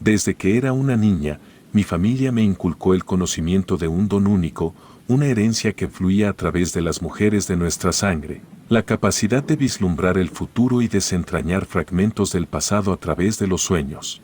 Desde que era una niña, mi familia me inculcó el conocimiento de un don único, una herencia que fluía a través de las mujeres de nuestra sangre, la capacidad de vislumbrar el futuro y desentrañar fragmentos del pasado a través de los sueños.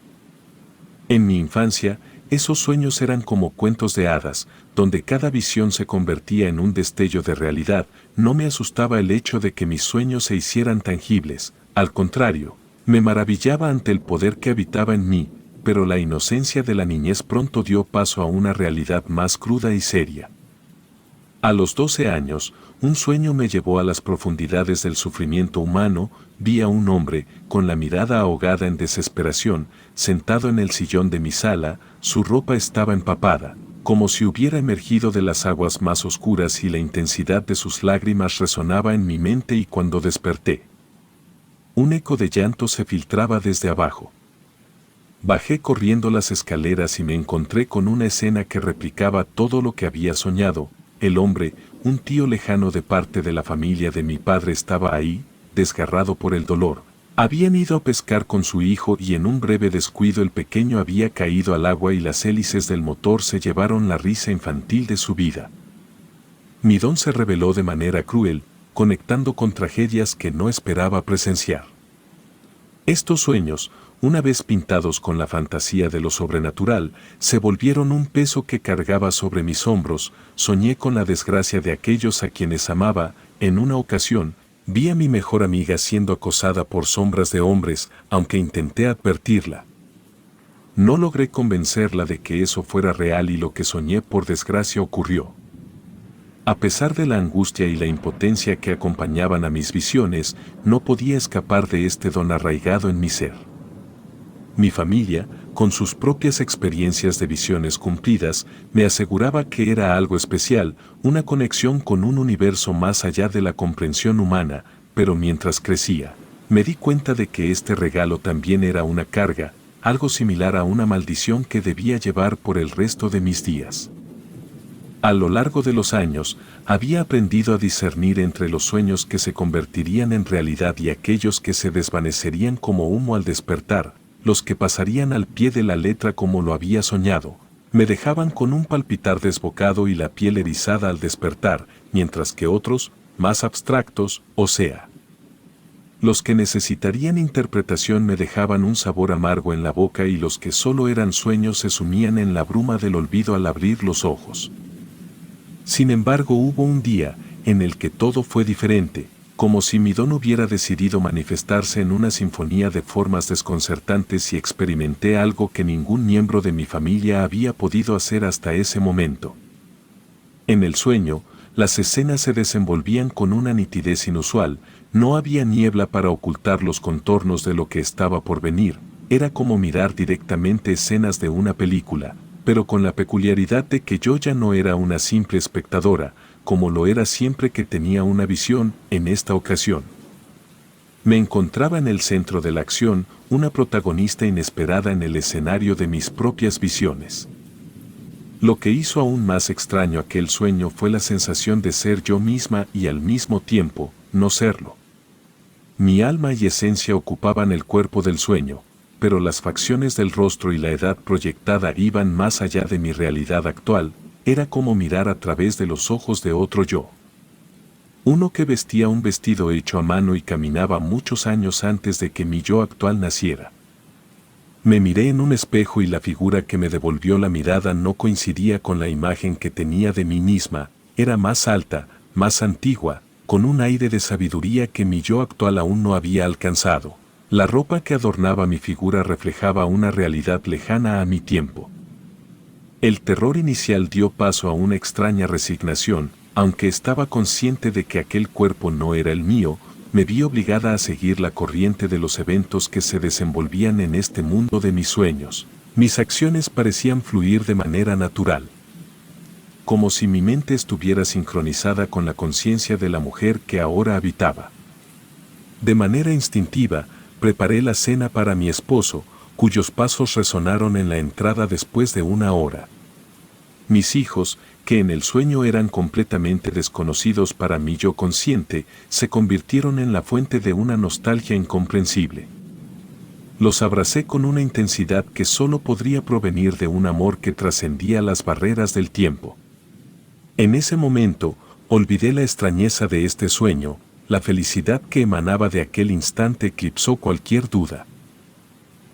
En mi infancia, esos sueños eran como cuentos de hadas, donde cada visión se convertía en un destello de realidad. No me asustaba el hecho de que mis sueños se hicieran tangibles, al contrario, me maravillaba ante el poder que habitaba en mí, pero la inocencia de la niñez pronto dio paso a una realidad más cruda y seria. A los 12 años, un sueño me llevó a las profundidades del sufrimiento humano. Vi a un hombre, con la mirada ahogada en desesperación, sentado en el sillón de mi sala. Su ropa estaba empapada, como si hubiera emergido de las aguas más oscuras, y la intensidad de sus lágrimas resonaba en mi mente. Y cuando desperté, un eco de llanto se filtraba desde abajo. Bajé corriendo las escaleras y me encontré con una escena que replicaba todo lo que había soñado. El hombre, un tío lejano de parte de la familia de mi padre, estaba ahí, desgarrado por el dolor. Habían ido a pescar con su hijo y en un breve descuido el pequeño había caído al agua y las hélices del motor se llevaron la risa infantil de su vida. Mi don se reveló de manera cruel, conectando con tragedias que no esperaba presenciar. Estos sueños, una vez pintados con la fantasía de lo sobrenatural, se volvieron un peso que cargaba sobre mis hombros. Soñé con la desgracia de aquellos a quienes amaba. En una ocasión, vi a mi mejor amiga siendo acosada por sombras de hombres, aunque intenté advertirla. No logré convencerla de que eso fuera real y lo que soñé por desgracia ocurrió. A pesar de la angustia y la impotencia que acompañaban a mis visiones, no podía escapar de este don arraigado en mi ser. Mi familia, con sus propias experiencias de visiones cumplidas, me aseguraba que era algo especial, una conexión con un universo más allá de la comprensión humana, pero mientras crecía, me di cuenta de que este regalo también era una carga, algo similar a una maldición que debía llevar por el resto de mis días. A lo largo de los años, había aprendido a discernir entre los sueños que se convertirían en realidad y aquellos que se desvanecerían como humo al despertar. Los que pasarían al pie de la letra como lo había soñado, me dejaban con un palpitar desbocado y la piel erizada al despertar, mientras que otros, más abstractos, o sea, los que necesitarían interpretación, me dejaban un sabor amargo en la boca, y los que solo eran sueños se sumían en la bruma del olvido al abrir los ojos. Sin embargo, hubo un día en el que todo fue diferente, como si mi don hubiera decidido manifestarse en una sinfonía de formas desconcertantes, y experimenté algo que ningún miembro de mi familia había podido hacer hasta ese momento. En el sueño, las escenas se desenvolvían con una nitidez inusual. No había niebla para ocultar los contornos de lo que estaba por venir. Era como mirar directamente escenas de una película, pero con la peculiaridad de que yo ya no era una simple espectadora, como lo era siempre que tenía una visión. En esta ocasión, me encontraba en el centro de la acción, una protagonista inesperada en el escenario de mis propias visiones. Lo que hizo aún más extraño aquel sueño fue la sensación de ser yo misma y al mismo tiempo, no serlo. Mi alma y esencia ocupaban el cuerpo del sueño, pero las facciones del rostro y la edad proyectada iban más allá de mi realidad actual. Era como mirar a través de los ojos de otro yo. Uno que vestía un vestido hecho a mano y caminaba muchos años antes de que mi yo actual naciera. Me miré en un espejo y la figura que me devolvió la mirada no coincidía con la imagen que tenía de mí misma. Era más alta, más antigua, con un aire de sabiduría que mi yo actual aún no había alcanzado. La ropa que adornaba mi figura reflejaba una realidad lejana a mi tiempo. El terror inicial dio paso a una extraña resignación. Aunque estaba consciente de que aquel cuerpo no era el mío, me vi obligada a seguir la corriente de los eventos que se desenvolvían en este mundo de mis sueños. Mis acciones parecían fluir de manera natural, como si mi mente estuviera sincronizada con la conciencia de la mujer que ahora habitaba. De manera instintiva, preparé la cena para mi esposo, cuyos pasos resonaron en la entrada después de una hora. Mis hijos, que en el sueño eran completamente desconocidos para mi yo consciente, se convirtieron en la fuente de una nostalgia incomprensible. Los abracé con una intensidad que solo podría provenir de un amor que trascendía las barreras del tiempo. En ese momento, olvidé la extrañeza de este sueño, la felicidad que emanaba de aquel instante eclipsó cualquier duda.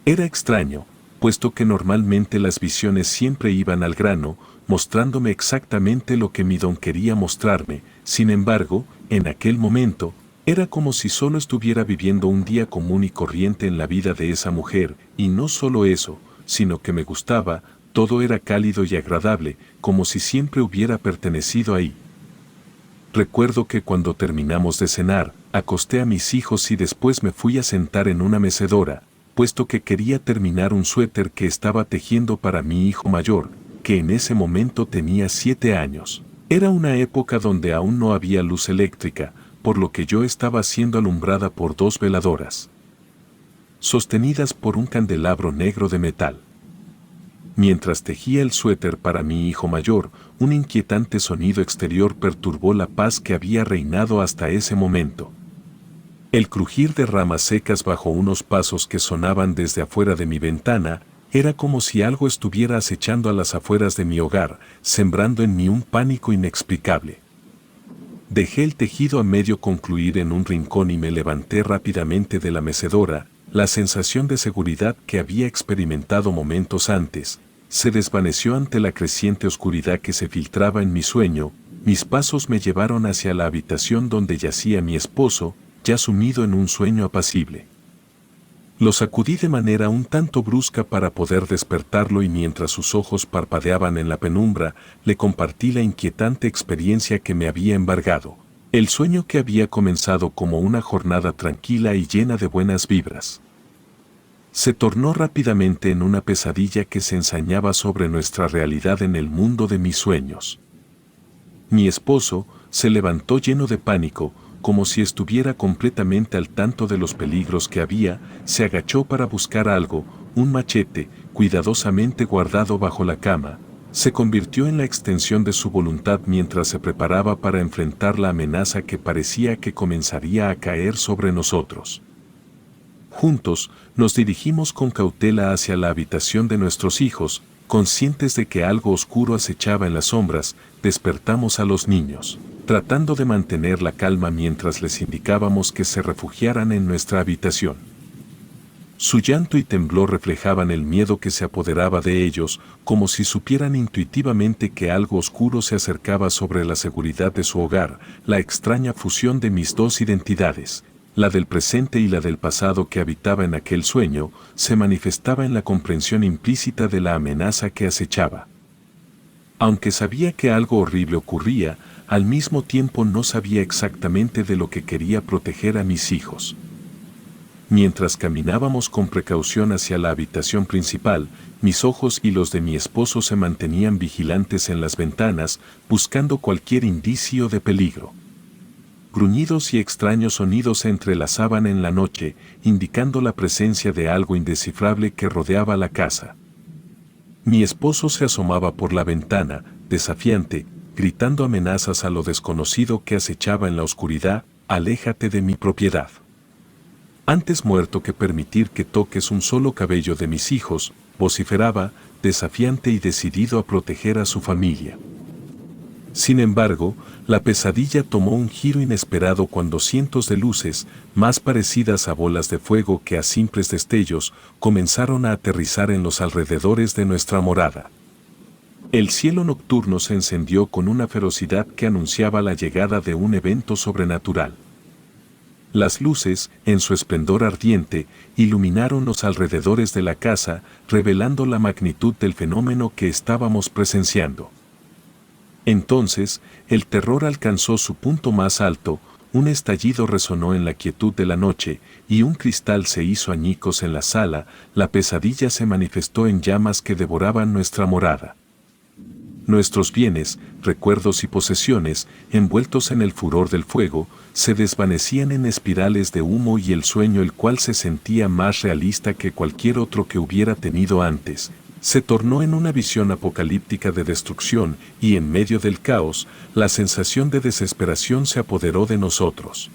Era extraño, puesto que normalmente las visiones siempre iban al grano, mostrándome exactamente lo que mi don quería mostrarme. Sin embargo, en aquel momento, era como si solo estuviera viviendo un día común y corriente en la vida de esa mujer, y no solo eso, sino que me gustaba, todo era cálido y agradable, como si siempre hubiera pertenecido ahí. Recuerdo que cuando terminamos de cenar, acosté a mis hijos y después me fui a sentar en una mecedora, puesto que quería terminar un suéter que estaba tejiendo para mi hijo mayor, que en ese momento tenía 7 años. Era una época donde aún no había luz eléctrica, por lo que yo estaba siendo alumbrada por 2 veladoras, sostenidas por un candelabro negro de metal. Mientras tejía el suéter para mi hijo mayor, un inquietante sonido exterior perturbó la paz que había reinado hasta ese momento. El crujir de ramas secas bajo unos pasos que sonaban desde afuera de mi ventana, era como si algo estuviera acechando a las afueras de mi hogar, sembrando en mí un pánico inexplicable. Dejé el tejido a medio concluir en un rincón y me levanté rápidamente de la mecedora. La sensación de seguridad que había experimentado momentos antes, se desvaneció ante la creciente oscuridad que se filtraba en mi sueño. Mis pasos me llevaron hacia la habitación donde yacía mi esposo, ya sumido en un sueño apacible. Lo sacudí de manera un tanto brusca para poder despertarlo y mientras sus ojos parpadeaban en la penumbra, le compartí la inquietante experiencia que me había embargado. El sueño que había comenzado como una jornada tranquila y llena de buenas vibras se tornó rápidamente en una pesadilla que se ensañaba sobre nuestra realidad en el mundo de mis sueños. Mi esposo se levantó lleno de pánico, como si estuviera completamente al tanto de los peligros que había, se agachó para buscar algo, un machete, cuidadosamente guardado bajo la cama, se convirtió en la extensión de su voluntad mientras se preparaba para enfrentar la amenaza que parecía que comenzaría a caer sobre nosotros. Juntos, nos dirigimos con cautela hacia la habitación de nuestros hijos, conscientes de que algo oscuro acechaba en las sombras. Despertamos a los niños, tratando de mantener la calma mientras les indicábamos que se refugiaran en nuestra habitación. Su llanto y temblor reflejaban el miedo que se apoderaba de ellos, como si supieran intuitivamente que algo oscuro se acercaba sobre la seguridad de su hogar. La extraña fusión de mis 2 identidades, la del presente y la del pasado que habitaba en aquel sueño, se manifestaba en la comprensión implícita de la amenaza que acechaba. Aunque sabía que algo horrible ocurría, al mismo tiempo no sabía exactamente de lo que quería proteger a mis hijos. Mientras caminábamos con precaución hacia la habitación principal, mis ojos y los de mi esposo se mantenían vigilantes en las ventanas, buscando cualquier indicio de peligro. Gruñidos y extraños sonidos se entrelazaban en la noche, indicando la presencia de algo indescifrable que rodeaba la casa. Mi esposo se asomaba por la ventana, desafiante, gritando amenazas a lo desconocido que acechaba en la oscuridad. «Aléjate de mi propiedad. Antes muerto que permitir que toques un solo cabello de mis hijos», vociferaba, desafiante y decidido a proteger a su familia. Sin embargo, la pesadilla tomó un giro inesperado cuando cientos de luces, más parecidas a bolas de fuego que a simples destellos, comenzaron a aterrizar en los alrededores de nuestra morada. El cielo nocturno se encendió con una ferocidad que anunciaba la llegada de un evento sobrenatural. Las luces, en su esplendor ardiente, iluminaron los alrededores de la casa, revelando la magnitud del fenómeno que estábamos presenciando. Entonces, el terror alcanzó su punto más alto, un estallido resonó en la quietud de la noche, y un cristal se hizo añicos en la sala. La pesadilla se manifestó en llamas que devoraban nuestra morada. Nuestros bienes, recuerdos y posesiones, envueltos en el furor del fuego, se desvanecían en espirales de humo y el sueño, el cual se sentía más realista que cualquier otro que hubiera tenido antes, se tornó en una visión apocalíptica de destrucción y en medio del caos, la sensación de desesperación se apoderó de nosotros.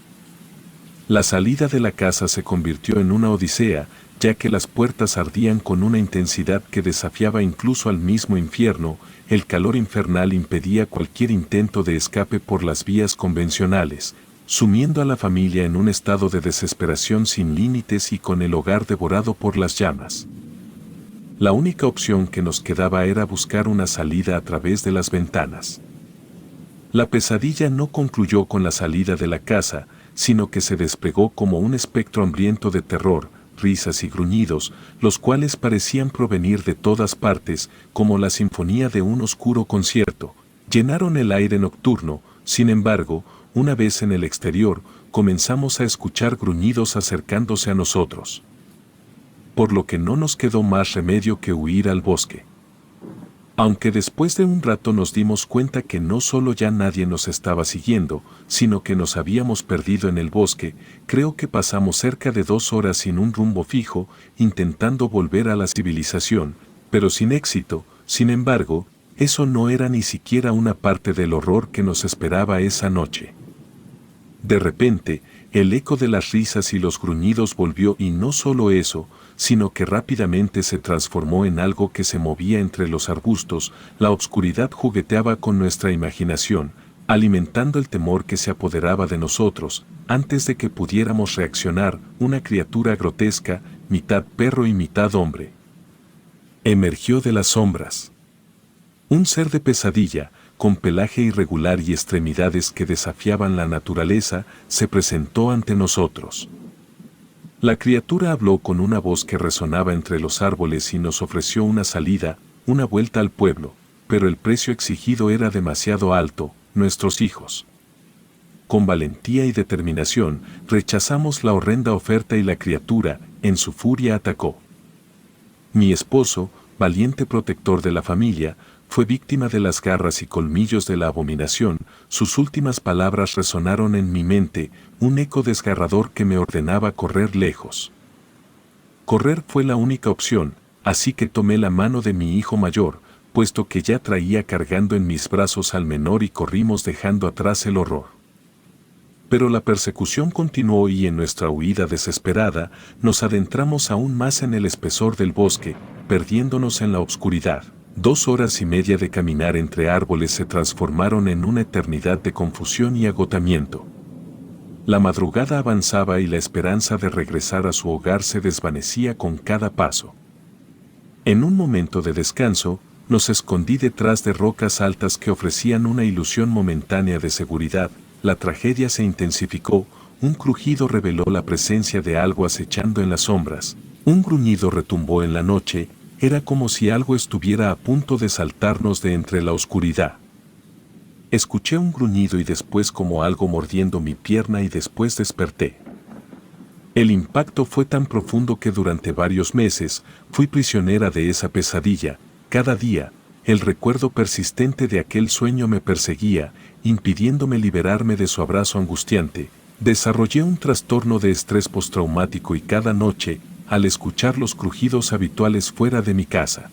La salida de la casa se convirtió en una odisea, ya que las puertas ardían con una intensidad que desafiaba incluso al mismo infierno. El calor infernal impedía cualquier intento de escape por las vías convencionales, sumiendo a la familia en un estado de desesperación sin límites y con el hogar devorado por las llamas. La única opción que nos quedaba era buscar una salida a través de las ventanas. La pesadilla no concluyó con la salida de la casa, sino que se desplegó como un espectro hambriento de terror, risas y gruñidos, los cuales parecían provenir de todas partes, como la sinfonía de un oscuro concierto. Llenaron el aire nocturno. Sin embargo, una vez en el exterior, comenzamos a escuchar gruñidos acercándose a nosotros. Por lo que no nos quedó más remedio que huir al bosque. Aunque después de un rato nos dimos cuenta que no solo ya nadie nos estaba siguiendo, sino que nos habíamos perdido en el bosque, creo que pasamos cerca de 2 horas sin un rumbo fijo, intentando volver a la civilización, pero sin éxito. Sin embargo, eso no era ni siquiera una parte del horror que nos esperaba esa noche. De repente, el eco de las risas y los gruñidos volvió, y no solo eso, sino que rápidamente se transformó en algo que se movía entre los arbustos. La oscuridad jugueteaba con nuestra imaginación, alimentando el temor que se apoderaba de nosotros. Antes de que pudiéramos reaccionar, una criatura grotesca, mitad perro y mitad hombre, emergió de las sombras. Un ser de pesadilla, con pelaje irregular y extremidades que desafiaban la naturaleza, se presentó ante nosotros. La criatura habló con una voz que resonaba entre los árboles y nos ofreció una salida, una vuelta al pueblo, pero el precio exigido era demasiado alto: nuestros hijos. Con valentía y determinación, rechazamos la horrenda oferta y la criatura, en su furia, atacó. Mi esposo, valiente protector de la familia, fue víctima de las garras y colmillos de la abominación. Sus últimas palabras resonaron en mi mente, un eco desgarrador que me ordenaba correr lejos. Correr fue la única opción, así que tomé la mano de mi hijo mayor, puesto que ya traía cargando en mis brazos al menor, y corrimos dejando atrás el horror. Pero la persecución continuó, y en nuestra huida desesperada, nos adentramos aún más en el espesor del bosque, perdiéndonos en la oscuridad. 2 horas y media de caminar entre árboles se transformaron en una eternidad de confusión y agotamiento. La madrugada avanzaba y la esperanza de regresar a su hogar se desvanecía con cada paso. En un momento de descanso, nos escondí detrás de rocas altas que ofrecían una ilusión momentánea de seguridad. La tragedia se intensificó. Un crujido reveló la presencia de algo acechando en las sombras. Un gruñido retumbó en la noche. Era como si algo estuviera a punto de saltarnos de entre la oscuridad. Escuché un gruñido y después como algo mordiendo mi pierna, y después desperté. El impacto fue tan profundo que durante varios meses fui prisionera de esa pesadilla. Cada día, el recuerdo persistente de aquel sueño me perseguía, impidiéndome liberarme de su abrazo angustiante. Desarrollé un trastorno de estrés postraumático, y cada noche, al escuchar los crujidos habituales fuera de mi casa,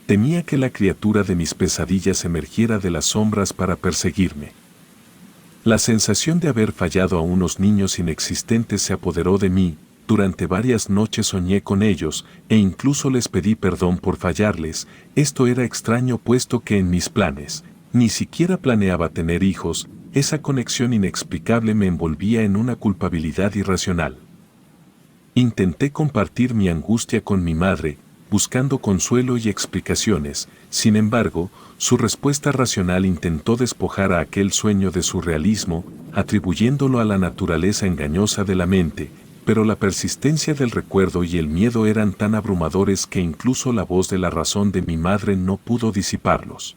temía que la criatura de mis pesadillas emergiera de las sombras para perseguirme. La sensación de haber fallado a unos niños inexistentes se apoderó de mí. Durante varias noches soñé con ellos, e incluso les pedí perdón por fallarles. Esto era extraño, puesto que en mis planes ni siquiera planeaba tener hijos. Esa conexión inexplicable me envolvía en una culpabilidad irracional. Intenté compartir mi angustia con mi madre, buscando consuelo y explicaciones. Sin embargo, su respuesta racional intentó despojar a aquel sueño de su realismo, atribuyéndolo a la naturaleza engañosa de la mente. Pero la persistencia del recuerdo y el miedo eran tan abrumadores que incluso la voz de la razón de mi madre no pudo disiparlos.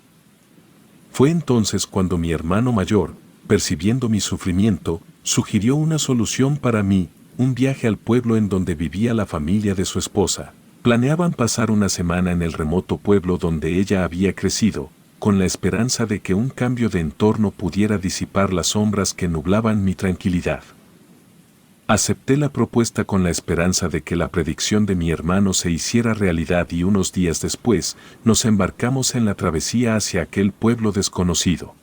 Fue entonces cuando mi hermano mayor, percibiendo mi sufrimiento, sugirió una solución para mí: un viaje al pueblo en donde vivía la familia de su esposa. Planeaban pasar una semana en el remoto pueblo donde ella había crecido, con la esperanza de que un cambio de entorno pudiera disipar las sombras que nublaban mi tranquilidad. Acepté la propuesta con la esperanza de que la predicción de mi hermano se hiciera realidad, y unos días después nos embarcamos en la travesía hacia aquel pueblo desconocido.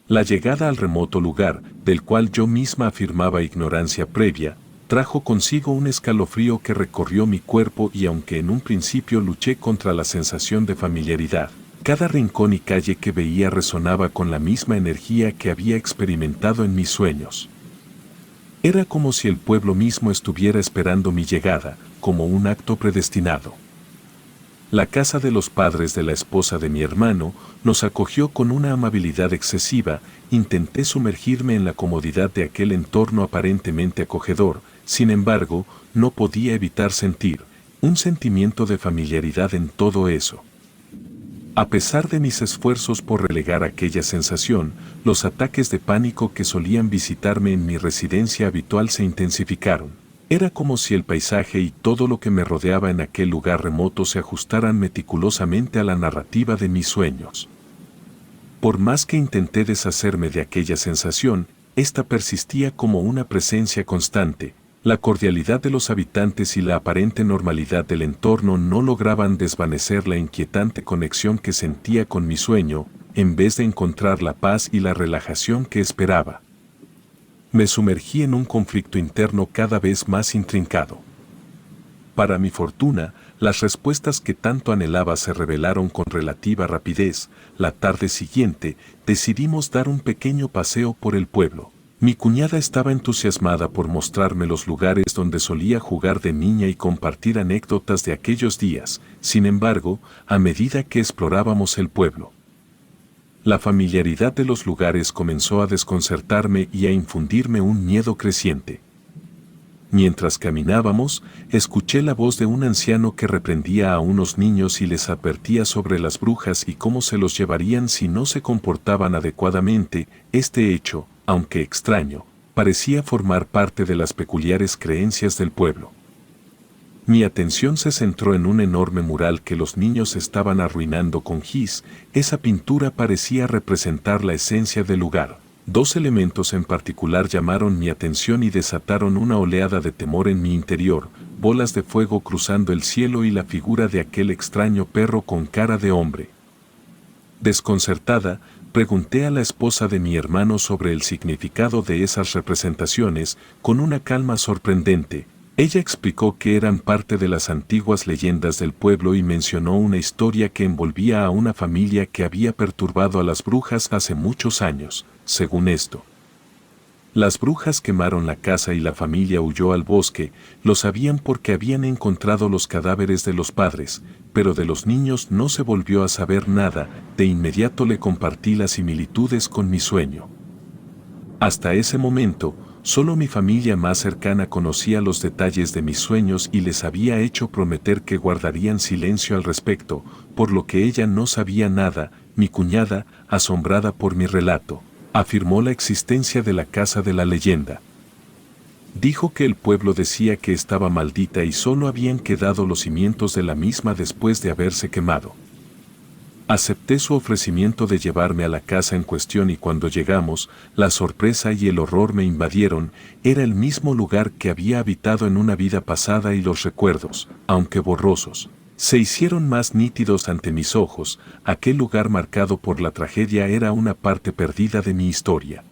La llegada al remoto lugar, del cual yo misma afirmaba ignorancia previa, trajo consigo un escalofrío que recorrió mi cuerpo y aunque en un principio luché contra la sensación de familiaridad, cada rincón y calle que veía resonaba con la misma energía que había experimentado en mis sueños. Era como si el pueblo mismo estuviera esperando mi llegada, como un acto predestinado. La casa de los padres de la esposa de mi hermano nos acogió con una amabilidad excesiva. Intenté sumergirme en la comodidad de aquel entorno aparentemente acogedor, sin embargo, no podía evitar sentir un sentimiento de familiaridad en todo eso. A pesar de mis esfuerzos por relegar aquella sensación, los ataques de pánico que solían visitarme en mi residencia habitual se intensificaron. Era como si el paisaje y todo lo que me rodeaba en aquel lugar remoto se ajustaran meticulosamente a la narrativa de mis sueños. Por más que intenté deshacerme de aquella sensación, esta persistía como una presencia constante. La cordialidad de los habitantes y la aparente normalidad del entorno no lograban desvanecer la inquietante conexión que sentía con mi sueño, en vez de encontrar la paz y la relajación que esperaba. Me sumergí en un conflicto interno cada vez más intrincado. Para mi fortuna, las respuestas que tanto anhelaba se revelaron con relativa rapidez. La tarde siguiente, decidimos dar un pequeño paseo por el pueblo. Mi cuñada estaba entusiasmada por mostrarme los lugares donde solía jugar de niña y compartir anécdotas de aquellos días. Sin embargo, a medida que explorábamos el pueblo, la familiaridad de los lugares comenzó a desconcertarme y a infundirme un miedo creciente. Mientras caminábamos, escuché la voz de un anciano que reprendía a unos niños y les advertía sobre las brujas y cómo se los llevarían si no se comportaban adecuadamente. Este hecho, aunque extraño, parecía formar parte de las peculiares creencias del pueblo. Mi atención se centró en un enorme mural que los niños estaban arruinando con gis. Esa pintura parecía representar la esencia del lugar. Dos elementos en particular llamaron mi atención y desataron una oleada de temor en mi interior: bolas de fuego cruzando el cielo y la figura de aquel extraño perro con cara de hombre. Desconcertada, pregunté a la esposa de mi hermano sobre el significado de esas representaciones. Con una calma sorprendente, ella explicó que eran parte de las antiguas leyendas del pueblo y mencionó una historia que envolvía a una familia que había perturbado a las brujas hace muchos años. Según esto, las brujas quemaron la casa y la familia huyó al bosque. Lo sabían porque habían encontrado los cadáveres de los padres, pero de los niños no se volvió a saber nada. De inmediato le compartí las similitudes con mi sueño. Hasta ese momento, solo mi familia más cercana conocía los detalles de mis sueños y les había hecho prometer que guardarían silencio al respecto, por lo que ella no sabía nada. Mi cuñada, asombrada por mi relato, afirmó la existencia de la casa de la leyenda. Dijo que el pueblo decía que estaba maldita y solo habían quedado los cimientos de la misma después de haberse quemado. Acepté su ofrecimiento de llevarme a la casa en cuestión y cuando llegamos, la sorpresa y el horror me invadieron. Era el mismo lugar que había habitado en una vida pasada y los recuerdos, aunque borrosos, se hicieron más nítidos ante mis ojos. Aquel lugar marcado por la tragedia era una parte perdida de mi historia.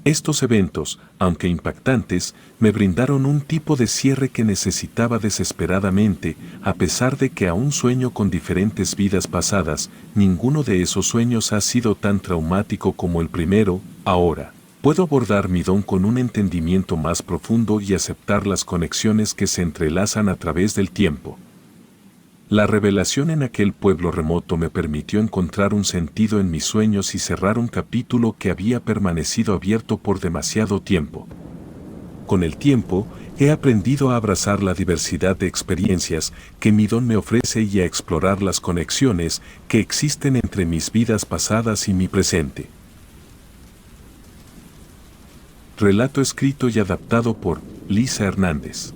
Estos eventos, aunque impactantes, me brindaron un tipo de cierre que necesitaba desesperadamente. A pesar de que aún sueño con diferentes vidas pasadas, ninguno de esos sueños ha sido tan traumático como el primero. Ahora, puedo abordar mi don con un entendimiento más profundo y aceptar las conexiones que se entrelazan a través del tiempo. La revelación en aquel pueblo remoto me permitió encontrar un sentido en mis sueños y cerrar un capítulo que había permanecido abierto por demasiado tiempo. Con el tiempo, he aprendido a abrazar la diversidad de experiencias que mi don me ofrece y a explorar las conexiones que existen entre mis vidas pasadas y mi presente. Relato escrito y adaptado por Lisa Hernández.